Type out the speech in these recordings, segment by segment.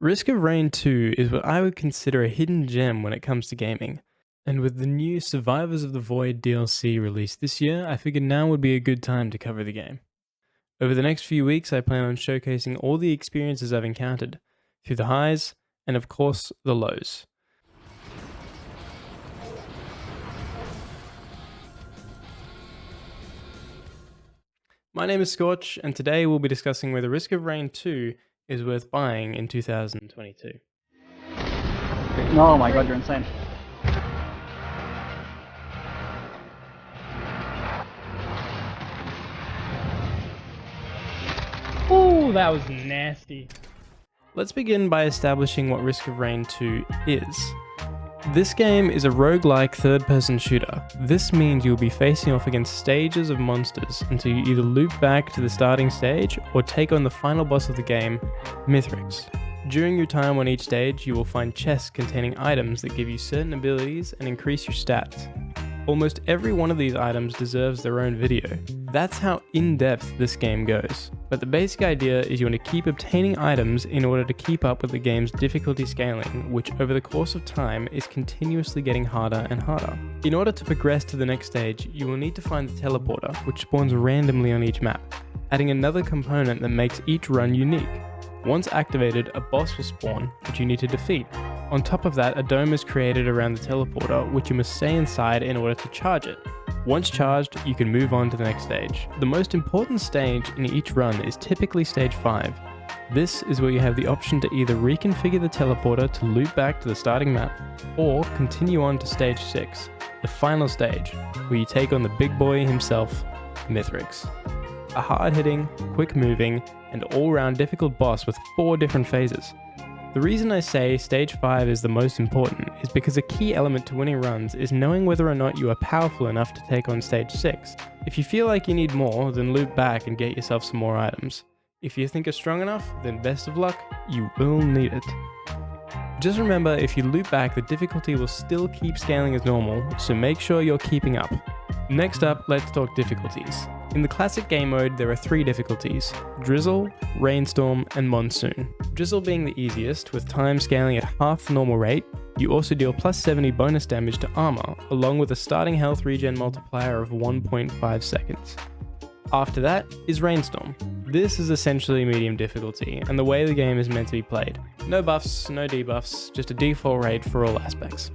Risk of Rain 2 is what I would consider a hidden gem when it comes to gaming. And with the new Survivors of the Void DLC released this year, I figured now would be a good time to cover the game. Over the next few weeks, I plan on showcasing all the experiences I've encountered, through the highs, and of course, the lows. My name is Scorch, and today we'll be discussing whether Risk of Rain 2 is worth buying in 2022. Oh my god, you're insane. Ooh, that was nasty. Let's begin by establishing what Risk of Rain 2 is. This game is a roguelike third-person shooter. This means you'll be facing off against stages of monsters until you either loop back to the starting stage or take on the final boss of the game, Mithrix. During your time on each stage, you will find chests containing items that give you certain abilities and increase your stats. Almost every one of these items deserves their own video. That's how in-depth this game goes. But the basic idea is you want to keep obtaining items in order to keep up with the game's difficulty scaling, which over the course of time is continuously getting harder and harder. In order to progress to the next stage, you will need to find the teleporter, which spawns randomly on each map, adding another component that makes each run unique. Once activated, a boss will spawn, which you need to defeat. On top of that, a dome is created around the teleporter, which you must stay inside in order to charge it. Once charged, you can move on to the next stage. The most important stage in each run is typically stage 5. This is where you have the option to either reconfigure the teleporter to loop back to the starting map, or continue on to stage 6, the final stage, where you take on the big boy himself, Mithrix. A hard-hitting, quick-moving, and all-round difficult boss with 4 different phases. The reason I say stage 5 is the most important is because a key element to winning runs is knowing whether or not you are powerful enough to take on stage 6. If you feel like you need more, then loop back and get yourself some more items. If you think you're strong enough, then best of luck, you will need it. Just remember, if you loop back, the difficulty will still keep scaling as normal, so make sure you're keeping up. Next up, let's talk difficulties. In the classic game mode, there are 3 difficulties: Drizzle, Rainstorm, and Monsoon. Drizzle being the easiest, with time scaling at half the normal rate. You also deal plus 70 bonus damage to armor, along with a starting health regen multiplier of 1.5 seconds. After that is Rainstorm. This is essentially medium difficulty, and the way the game is meant to be played. No buffs, no debuffs, just a default rate for all aspects.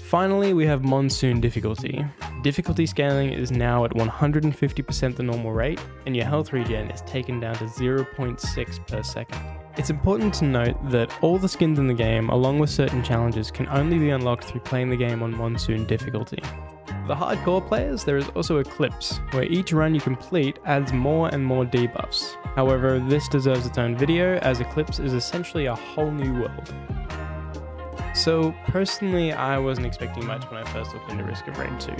Finally, we have Monsoon difficulty. Difficulty scaling is now at 150% the normal rate, and your health regen is taken down to 0.6 per second. It's important to note that all the skins in the game, along with certain challenges, can only be unlocked through playing the game on Monsoon difficulty. For the hardcore players, there is also Eclipse, where each run you complete adds more and more debuffs. However, this deserves its own video, as Eclipse is essentially a whole new world. So personally, I wasn't expecting much when I first looked into Risk of Rain 2.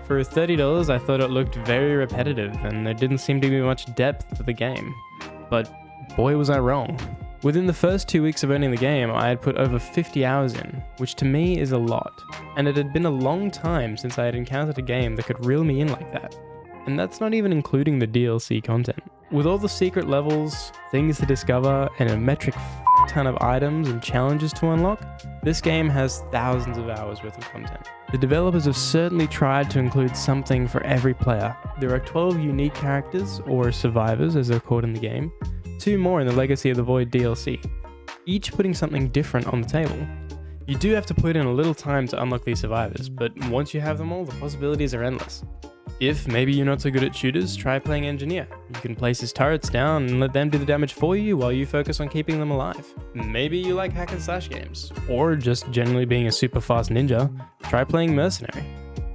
For $30, I thought it looked very repetitive and there didn't seem to be much depth to the game. But boy was I wrong. Within the first 2 weeks of owning the game, I had put over 50 hours in, which to me is a lot. And it had been a long time since I had encountered a game that could reel me in like that. And that's not even including the DLC content. With all the secret levels, things to discover, and a metric ton of items and challenges to unlock, this game has thousands of hours worth of content. The developers have certainly tried to include something for every player. There are 12 unique characters, or survivors as they're called in the game, 2 more in the Legacy of the Void DLC, each putting something different on the table. You do have to put in a little time to unlock these survivors, but once you have them all, the possibilities are endless. If maybe you're not so good at shooters, try playing Engineer. You can place his turrets down and let them do the damage for you while you focus on keeping them alive. Maybe you like hack and slash games, or just generally being a super fast ninja, try playing Mercenary.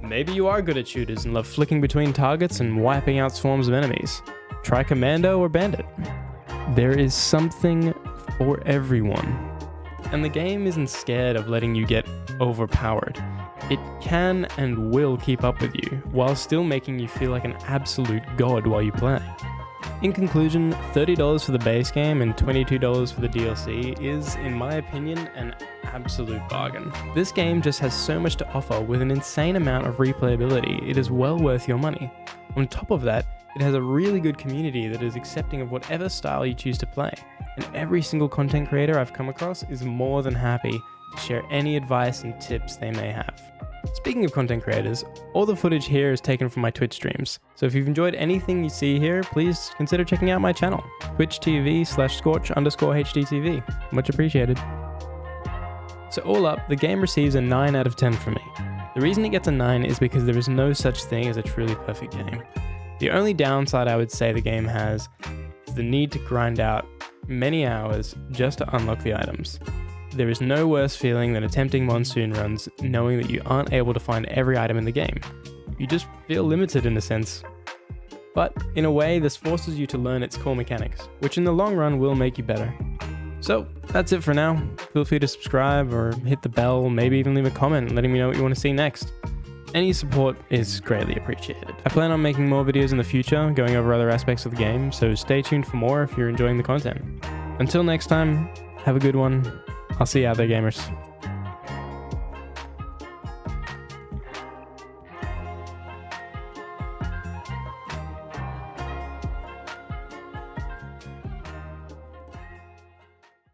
Maybe you are good at shooters and love flicking between targets and wiping out swarms of enemies. Try Commando or Bandit. There is something for everyone. And the game isn't scared of letting you get overpowered. It can and will keep up with you, while still making you feel like an absolute god while you play. In conclusion, $30 for the base game and $22 for the DLC is, in my opinion, an absolute bargain. This game just has so much to offer with an insane amount of replayability, it is well worth your money. On top of that, it has a really good community that is accepting of whatever style you choose to play, and every single content creator I've come across is more than happy to share any advice and tips they may have. Speaking of content creators, all the footage here is taken from my Twitch streams, so if you've enjoyed anything you see here, please consider checking out my channel, twitch.tv/scorch_hdtv. Much appreciated. So all up, the game receives a 9 out of 10 from me. The reason it gets a 9 is because there is no such thing as a truly perfect game. The only downside I would say the game has is the need to grind out many hours just to unlock the items. There is no worse feeling than attempting monsoon runs knowing that you aren't able to find every item in the game. You just feel limited in a sense. But in a way, this forces you to learn its core mechanics, which in the long run will make you better. So that's it for now. Feel free to subscribe or hit the bell, maybe even leave a comment letting me know what you want to see next. Any support is greatly appreciated. I plan on making more videos in the future, going over other aspects of the game, so stay tuned for more if you're enjoying the content. Until next time, have a good one. I'll see you out there, gamers.